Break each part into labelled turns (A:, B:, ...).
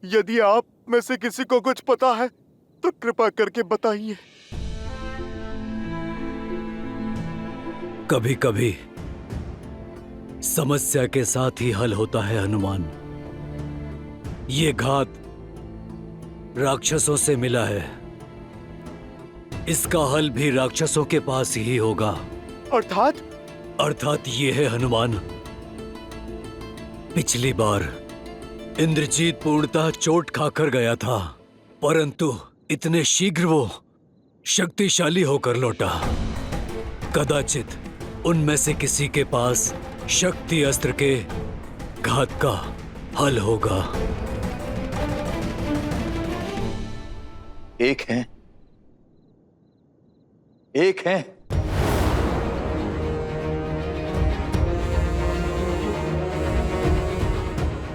A: यदि आप में से किसी को कुछ पता है तो कृपा करके बताइए।
B: कभी कभी समस्या के साथ ही हल होता है हनुमान। ये घात राक्षसों से मिला है, इसका हल भी राक्षसों के पास ही होगा। अर्थात ये है हनुमान, पिछली बार इंद्रजीत पूर्णतः चोट खाकर गया था, परंतु इतने शीघ्र वो शक्तिशाली होकर लौटा। कदाचित उनमें से किसी के पास शक्ति अस्त्र के घात का हल होगा।
C: एक है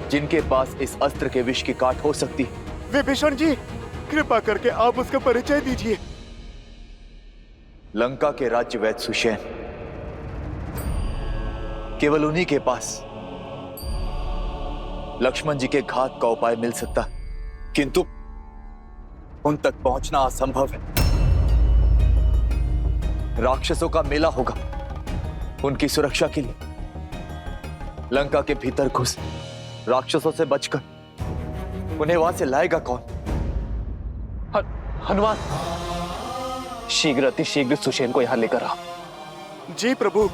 C: जिनके पास इस अस्त्र के विष की काट हो सकती है।
A: विभीषण जी, कृपा करके आप उसका परिचय दीजिए।
C: लंका के राज्य वैद्य सुषेण, केवल उन्हीं के पास लक्ष्मण जी के घात का उपाय मिल सकता, किंतु उन तक पहुंचना असंभव है। राक्षसों का मेला होगा, उनकी सुरक्षा के लिए लंका के भीतर घुस राक्षसों से बचकर उन्हें वहां से लाएगा कौन?
D: हनुमान, शीघ्र अतिशीघ्र सुषेण को यहां लेकर आ।
A: जी प्रभु,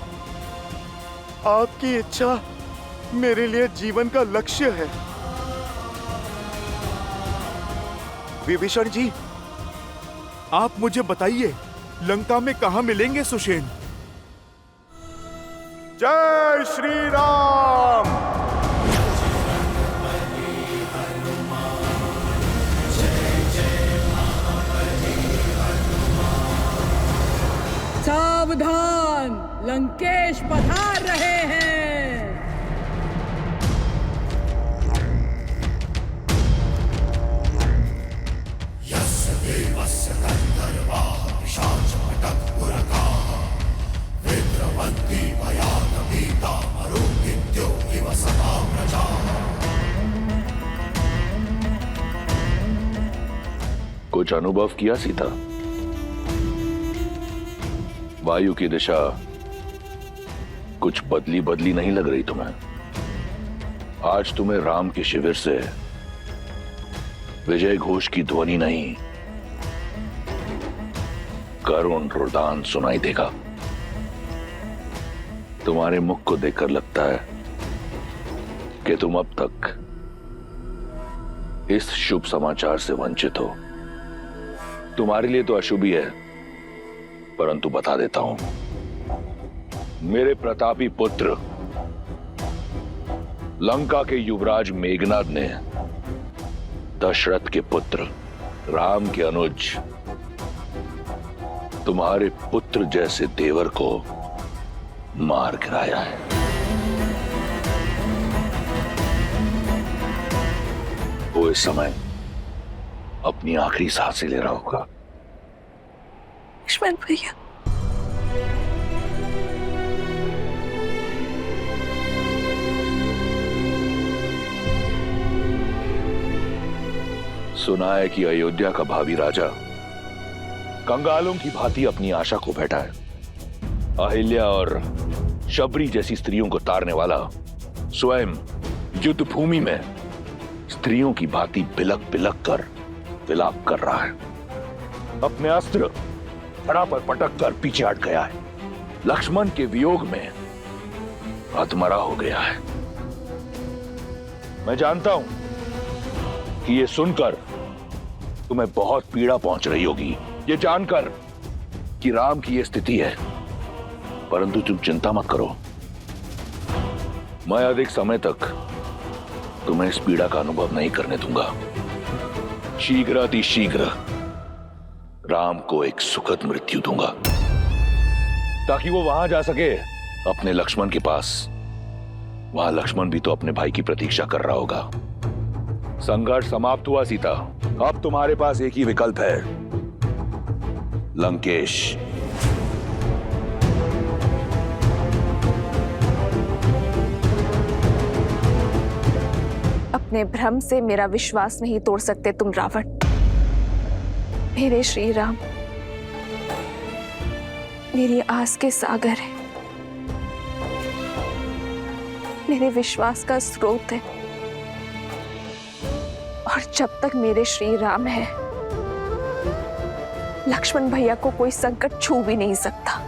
A: आपकी इच्छा मेरे लिए जीवन का लक्ष्य है। विभीषण जी, आप मुझे बताइए, लंका में कहां मिलेंगे सुषेण? जय श्री राम।
E: सावधान, लंकेश पधार रहे हैं।
F: कुछ अनुभव किया सीता? वायु की दिशा कुछ बदली बदली नहीं लग रही तुम्हें? आज तुम्हें राम के शिविर से विजय घोष की ध्वनि नहीं, करुण रुदान सुनाई देगा। तुम्हारे मुख को देखकर लगता है कि तुम अब तक इस शुभ समाचार से वंचित हो। तुम्हारे लिए तो अशुभ ही है, परंतु बता देता हूं, मेरे प्रतापी पुत्र लंका के युवराज मेघनाद ने दशरथ के पुत्र राम के अनुज तुम्हारे पुत्र जैसे देवर को मार गिराया है। वो इस समय अपनी आखिरी सांसें ले रहा होगा।
G: लक्ष्मण भैया,
F: सुना है कि अयोध्या का भावी राजा कंगालों की भांति अपनी आशा को बैठा है। अहिल्या और शबरी जैसी स्त्रियों को तारने वाला स्वयं युद्ध भूमि में स्त्रियों की भांति बिलक बिलक कर विलाप कर रहा है। अपने अस्त्र धड़ा पर पटक कर पीछे हट गया है। लक्ष्मण के वियोग में अधमरा हो गया है। मैं जानता हूं कि ये सुनकर तुम्हें बहुत पीड़ा पहुंच रही होगी, ये जानकर कि राम की ये स्थिति है, परंतु तुम चिंता मत करो। मैं अधिक समय तक तुम्हें इस पीड़ा का अनुभव नहीं करने दूंगा। शीघ्र अतिशीघ्र राम को एक सुखद मृत्यु दूंगा, ताकि वो वहां जा सके अपने लक्ष्मण के पास। वहां लक्ष्मण भी तो अपने भाई की प्रतीक्षा कर रहा होगा। संघर्ष समाप्त हुआ सीता, अब तुम्हारे पास एक ही विकल्प है, लंकेश।
G: अपने भ्रम से मेरा विश्वास नहीं तोड़ सकते तुम रावण। मेरे श्री राम मेरी आस के सागर है, मेरे विश्वास का स्रोत है, और जब तक मेरे श्री राम है लक्ष्मण भैया को कोई संकट छू भी नहीं सकता।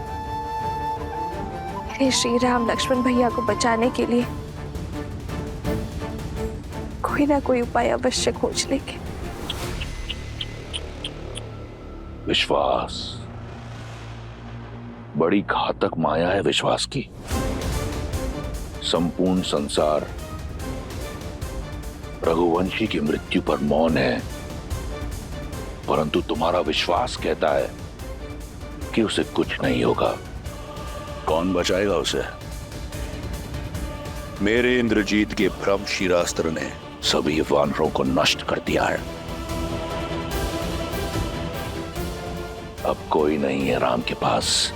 G: मेरे श्री राम लक्ष्मण भैया को बचाने के लिए कोई ना कोई उपाय अवश्य खोज लेंगे।
F: विश्वास बड़ी घातक माया है विश्वास की। संपूर्ण संसार रघुवंशी की मृत्यु पर मौन है, परंतु तुम्हारा विश्वास कहता है कि उसे कुछ नहीं होगा।
H: कौन बचाएगा उसे? मेरे इंद्रजीत के भ्रम शिरास्त्र ने
F: सभी वानरों को नष्ट कर दिया है। अब कोई नहीं है राम के पास।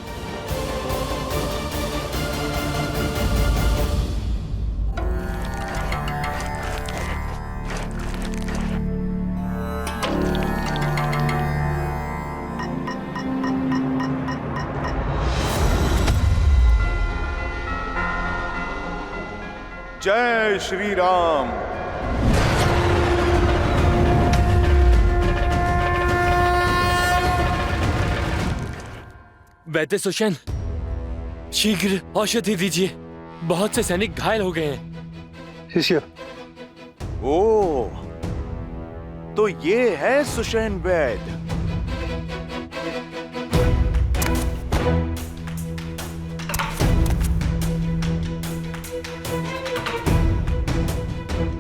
A: जय श्री राम।
I: वैद्य सुषेण, शीघ्र औषधि दीजिए, बहुत से सैनिक घायल हो गए हैं।
A: शिष्य। ओ, तो ये है सुषेण वैद्य।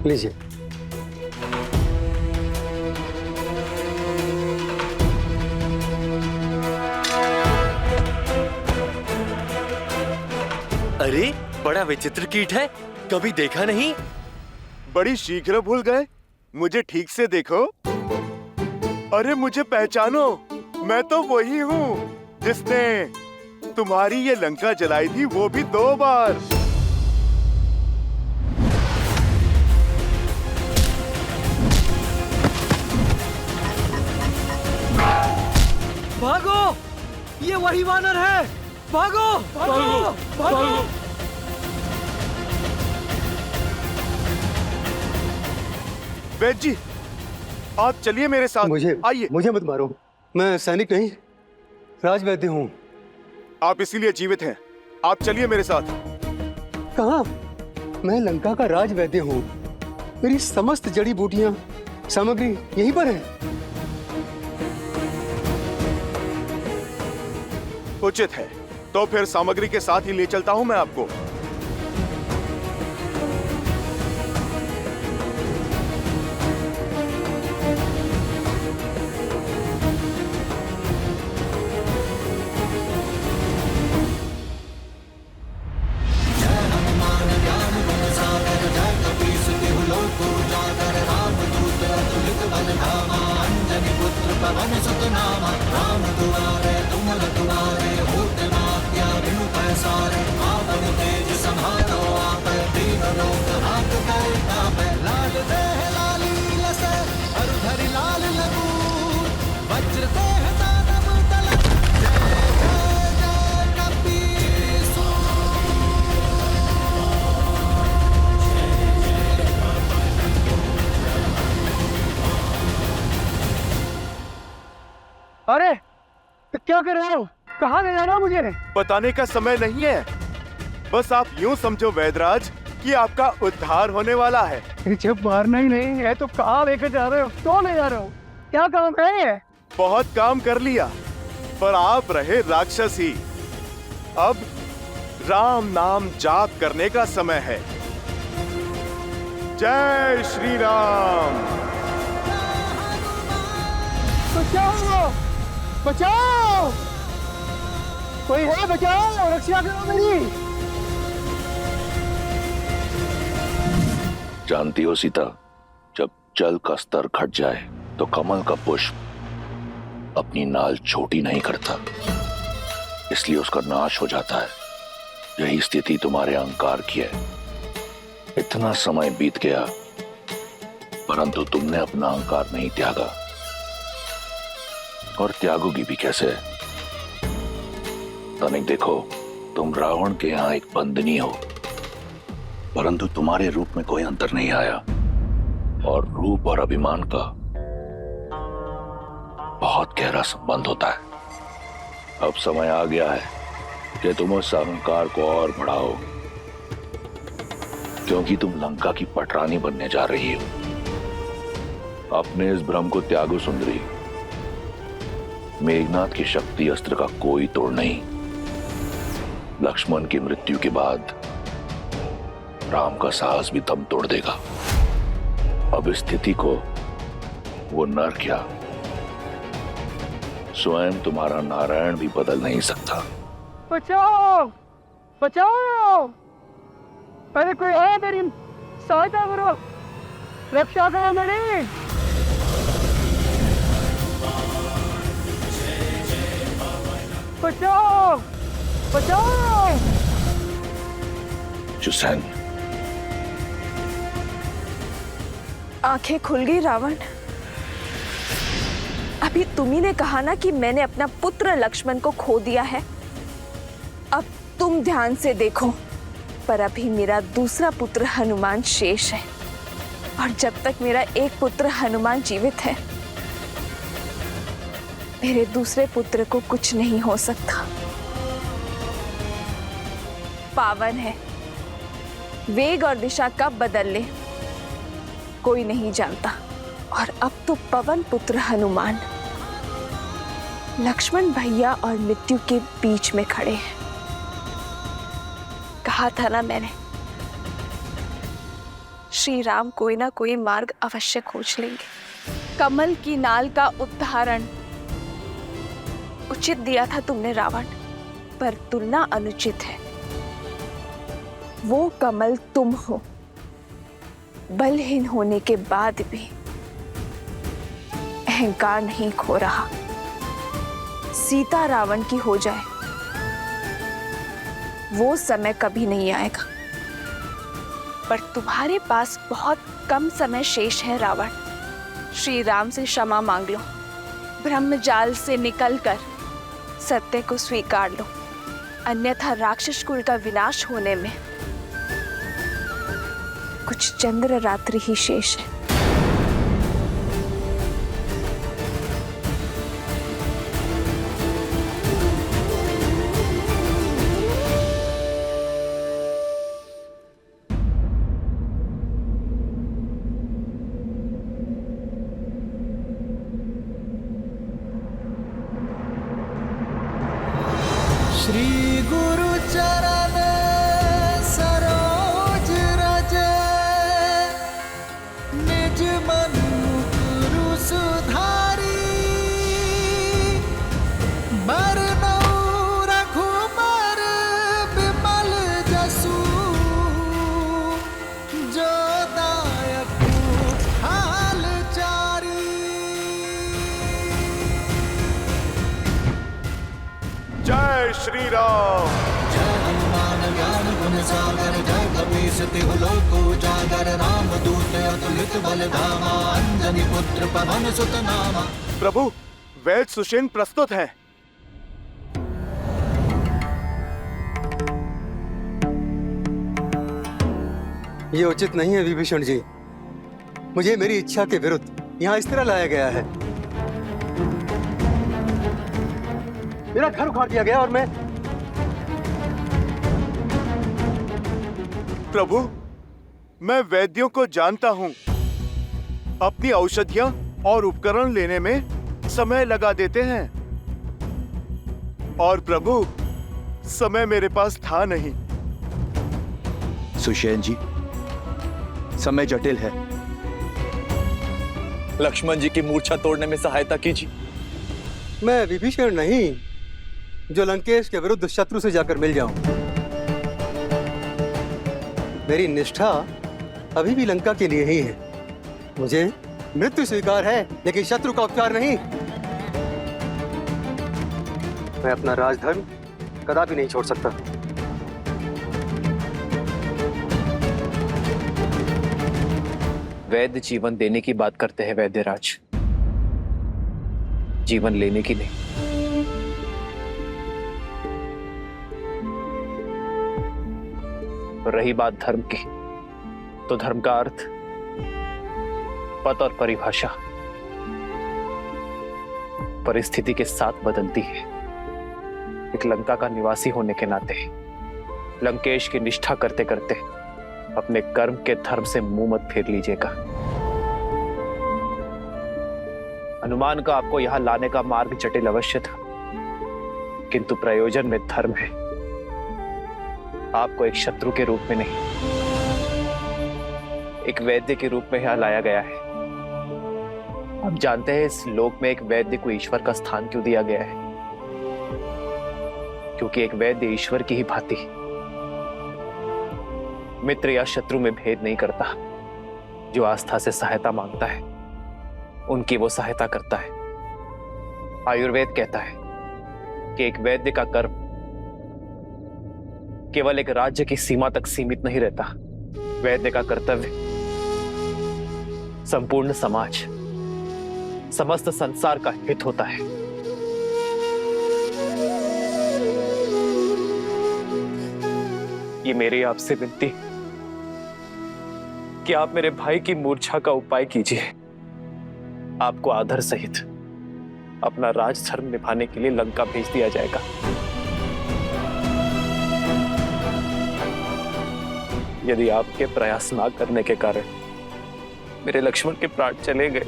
J: लीजिए।
I: अरे बड़ा विचित्र कीट है, कभी देखा नहीं।
A: बड़ी शीघ्र भूल गए, मुझे ठीक से देखो। अरे मुझे पहचानो, मैं तो वही हूँ जिसने तुम्हारी ये लंका जलाई थी, वो भी 2 बार।
I: भागो, ये वही वानर है। भागो भागो भागो।
A: वैद्य जी, आप चलिए मेरे साथ। आइए।
J: मुझे मत मारो, मैं सैनिक नहीं, राजवैद्य हूँ।
A: आप इसीलिए जीवित हैं। आप चलिए मेरे साथ।
J: कहाँ? मैं लंका का राजवैद्य हूँ। मेरी समस्त जड़ी बूटियां, सामग्री यहीं पर है।
A: उचित है, तो फिर सामग्री के साथ ही ले चलता हूं मैं आपको।
J: अरे तो क्या कर रहे हो? कहाँ ले जा रहे हो मुझे?
A: बताने का समय नहीं है, बस आप यूं समझो वैद्यराज कि आपका उद्धार होने वाला है।
J: जब मारना ही नहीं है तो कहाँ लेकर जा रहे हो? क्यों ले जा रहे हो? क्या काम है?
A: बहुत काम कर लिया, पर आप रहे राक्षस ही। अब राम नाम जाप करने का समय है। जय श्री राम।
J: बचाओ, बचाओ, कोई है? बचाओ, रक्षा करो मेरी।
F: जानती हो सीता, जब जल का स्तर घट जाए तो कमल का पुष्प अपनी नाल छोटी नहीं करता, इसलिए उसका नाश हो जाता है। यही स्थिति तुम्हारे अहंकार की है। इतना समय बीत गया, परंतु तुमने अपना अहंकार नहीं त्यागा, और त्यागोगी भी कैसे? तनिक देखो, तुम रावण के यहां एक बंदनी हो, परंतु तुम्हारे रूप में कोई अंतर नहीं आया, और रूप और अभिमान का बहुत गहरा संबंध होता है। अब समय आ गया है कि तुम उस अहंकार को और बढ़ाओ, क्योंकि तुम लंका की पटरानी बनने जा रही हो। अपने इस भ्रम को त्यागो सुंदरी। मेघनाथ की शक्ति अस्त्र का कोई तोड़ नहीं। लक्ष्मण की मृत्यु के बाद राम का साहस भी दम तोड़ देगा। अब स्थिति को वो नर क्या, स्वयं तुम्हारा नारायण भी बदल नहीं सकता।
E: बचाओ बचाओ, पहले कोई है मेरी सहायता करो, रक्षा करो मेरी। बचाओ बचाओ।
F: जुसेन,
G: आंखें खुल गई रावण। अभी तुम्ही ने कहा ना कि मैंने अपना पुत्र लक्ष्मण को खो दिया है। अब तुम ध्यान से देखो, पर अभी मेरा दूसरा पुत्र हनुमान शेष है, और जब तक मेरा एक पुत्र हनुमान जीवित है, मेरे दूसरे पुत्र को कुछ नहीं हो सकता। पावन है, वेग और दिशा कब बदल ले कोई नहीं जानता। और अब तो पवन पुत्र हनुमान लक्ष्मण भैया और मृत्यु के बीच में खड़े हैं। कहा था ना मैंने, श्री राम कोई ना कोई मार्ग अवश्य खोज लेंगे। कमल की नाल का उदाहरण उचित दिया था तुमने रावण, पर तुलना अनुचित है। वो कमल तुम हो, बलहीन होने के बाद भी अहंकार नहीं खो रहा। सीता रावण की हो जाए, वो समय कभी नहीं आएगा, पर तुम्हारे पास बहुत कम समय शेष है रावण। श्री राम से क्षमा मांग लो, ब्रह्मजाल से निकलकर सत्य को स्वीकार लो, अन्यथा राक्षस कुल का विनाश होने में कुछ चंद्र रात्रि ही शेष है।
K: श्री गुरु चरण सरोज रज, निज मन गुरु सुधारी, बरनऊ रघुबर बिमल जसु, जो दायक हाल चारी।
A: जय श्री राम।
K: जय हनुमान ज्ञान गुण सागर, जय कपीस तिहु लोक उजागर, राम दूत अतुलित बल धामा, अंजनी पुत्र पवन सुत नामा।
A: प्रभु, वैद सुषेण प्रस्तुत है।
J: ये उचित नहीं है विभीषण जी। मुझे मेरी इच्छा के विरुद्ध यहाँ इस तरह लाया गया है। मेरा घर उखाड़ दिया गया और मैं।
A: प्रभु, मैं वैद्यों को जानता हूँ। अपनी औषधियाँ और उपकरण लेने में समय लगा देते हैं, और प्रभु समय मेरे पास था नहीं।
C: सुषेण जी, समय जटिल है। लक्ष्मण जी की मूर्छा तोड़ने में सहायता कीजिए।
J: मैं विभीषण नहीं जो लंकेश के विरुद्ध शत्रु से जाकर मिल जाऊं। मेरी निष्ठा अभी भी लंका के लिए ही है। मुझे मृत्यु स्वीकार है, लेकिन शत्रु का उपचार नहीं। मैं अपना राजधर्म कदापि नहीं छोड़ सकता।
D: वैद्य जीवन देने की बात करते हैं वैद्यराज, जीवन लेने की नहीं। रही बात धर्म की, तो धर्म का अर्थ, पद और परिभाषा परिस्थिति के साथ बदलती है। एक लंका का निवासी होने के नाते लंकेश की निष्ठा करते करते अपने कर्म के धर्म से मुंह मत फेर लीजिएगा। हनुमान का आपको यहां लाने का मार्ग जटिल अवश्य था, किंतु प्रयोजन में धर्म है। आपको एक शत्रु के रूप में नहीं, एक वैद्य के रूप में यहां लाया गया है। आप जानते हैं इस लोक में एक वैद्य को ईश्वर का स्थान क्यों दिया गया है? क्योंकि एक वैद्य ईश्वर की ही भांति मित्र या शत्रु में भेद नहीं करता। जो आस्था से सहायता मांगता है उनकी वो सहायता करता है। आयुर्वेद कहता है कि एक वैद्य का कर्म केवल एक राज्य की सीमा तक सीमित नहीं रहता। वैद्य का कर्तव्य संपूर्ण समाज, समस्त संसार का हित होता है। ये मेरी आपसे विनती कि आप मेरे भाई की मूर्छा का उपाय कीजिए। आपको आदर सहित अपना राजधर्म निभाने के लिए लंका भेज दिया जाएगा। यदि आपके प्रयास ना करने के कारण मेरे लक्ष्मण के प्राण चले गए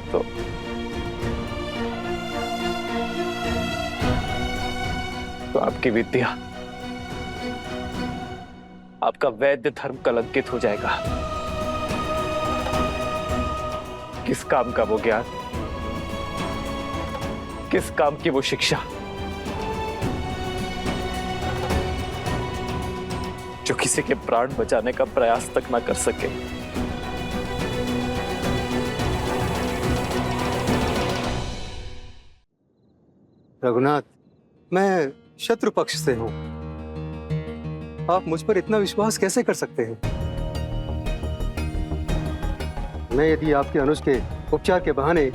D: तो आपकी विद्या, आपका वैद्य धर्म कलंकित हो जाएगा। किस काम का वो ज्ञान, किस काम की वो शिक्षा जो किसी के प्राण बचाने का प्रयास तक ना कर सके।
J: रघुनाथ, मैं शत्रु पक्ष से हूं। आप मुझ पर इतना विश्वास कैसे कर सकते हैं? मैं यदि आपके अनुज के उपचार के बहाने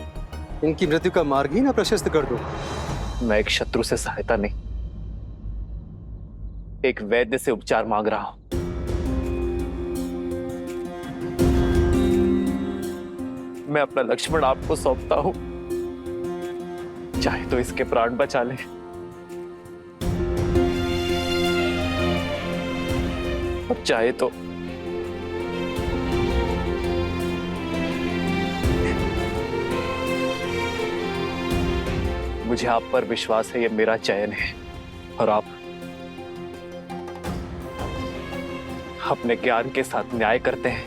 J: इनकी मृत्यु का मार्ग ही ना प्रशस्त कर दूं।
D: मैं एक शत्रु से सहायता नहीं, एक वैद्य से उपचार मांग रहा हूं। मैं अपना लक्ष्मण आपको सौंपता हूं, चाहे तो इसके प्राण बचा ले, और चाहे तो मुझे आप पर विश्वास है, ये मेरा चयन है, और आप अपने ज्ञान के साथ न्याय करते हैं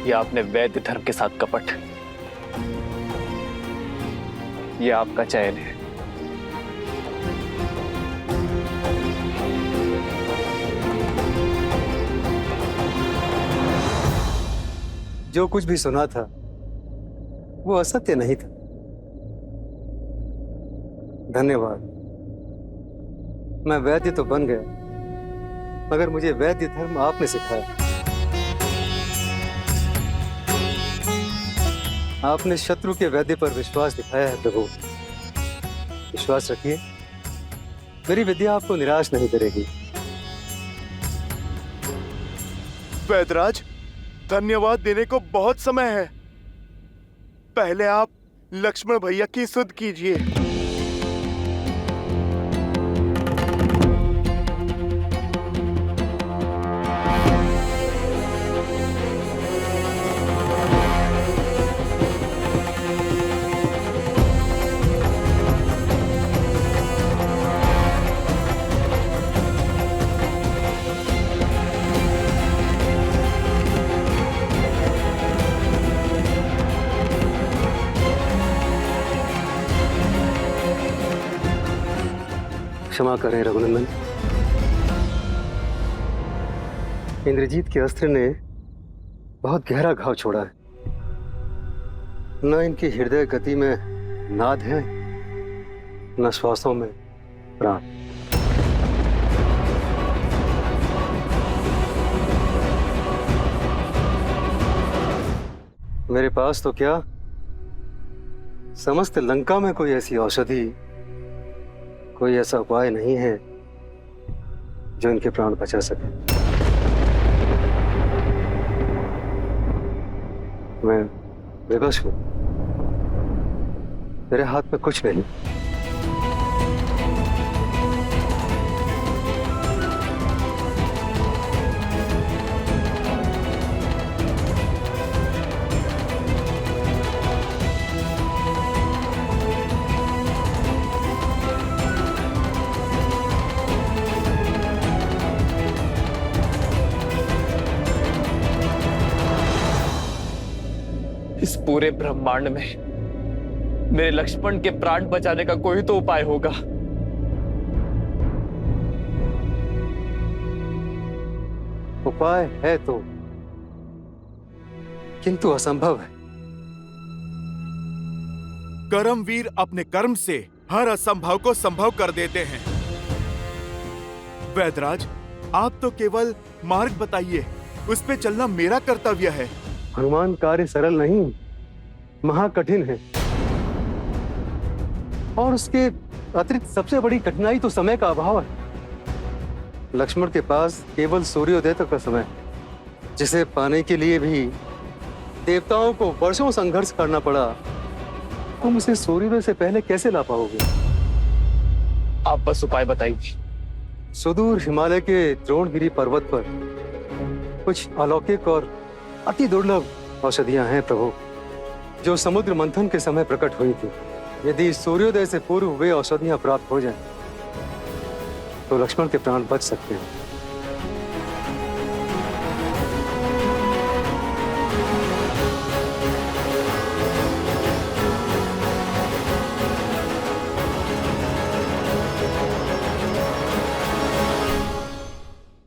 D: या अपने वैद्य धर्म के साथ कपट। ये आपका चयन है।
J: जो कुछ भी सुना था वो असत्य नहीं था। धन्यवाद। मैं वैद्य तो बन गया, मगर मुझे वैद्य धर्म आपने सिखाया। आपने शत्रु के वैद्य पर विश्वास दिखाया है प्रभु। विश्वास रखिए, मेरी विद्या आपको निराश नहीं करेगी।
A: वैद्यराज, धन्यवाद देने को बहुत समय है। पहले आप लक्ष्मण भैया की सुध कीजिए।
J: क्षमा करें रघुनंदन, इंद्रजीत के अस्त्र ने बहुत गहरा घाव छोड़ा है। न इनकी हृदय गति में नाद है, न श्वासों में प्राण। मेरे पास तो क्या, समस्त लंका में कोई ऐसी औषधि, कोई ऐसा उपाय नहीं है जो इनके प्राण बचा सके। मैं विवश हूं, मेरे हाथ में कुछ नहीं।
D: इस पूरे ब्रह्मांड में मेरे लक्ष्मण के प्राण बचाने का कोई तो उपाय होगा।
J: उपाय है तो, किंतु असंभव है।
A: कर्मवीर अपने कर्म से हर असंभव को संभव कर देते हैं। वैदराज, आप तो केवल मार्ग बताइए, उस पे चलना मेरा कर्तव्य है।
J: हनुमान, कार्य सरल नहीं, महाकठिन है। और उसके अतिरिक्त सबसे बड़ी कठिनाई तो समय का अभाव है। लक्ष्मण के पास केवल सूर्योदय तक का समय, जिसे पाने के लिए भी देवताओं को वर्षों संघर्ष करना पड़ा। तुम उसे सूर्योदय से पहले कैसे ला पाओगे?
D: आप बस उपाय बताइए।
J: सुदूर हिमालय के द्रोणगिरी पर्वत पर कुछ अलौकिक और अति दुर्लभ औषधियां हैं प्रभु, जो समुद्र मंथन के समय प्रकट हुई थी। यदि सूर्योदय से पूर्व वे औषधियां प्राप्त हो जाएं, तो लक्ष्मण के प्राण बच सकते हैं।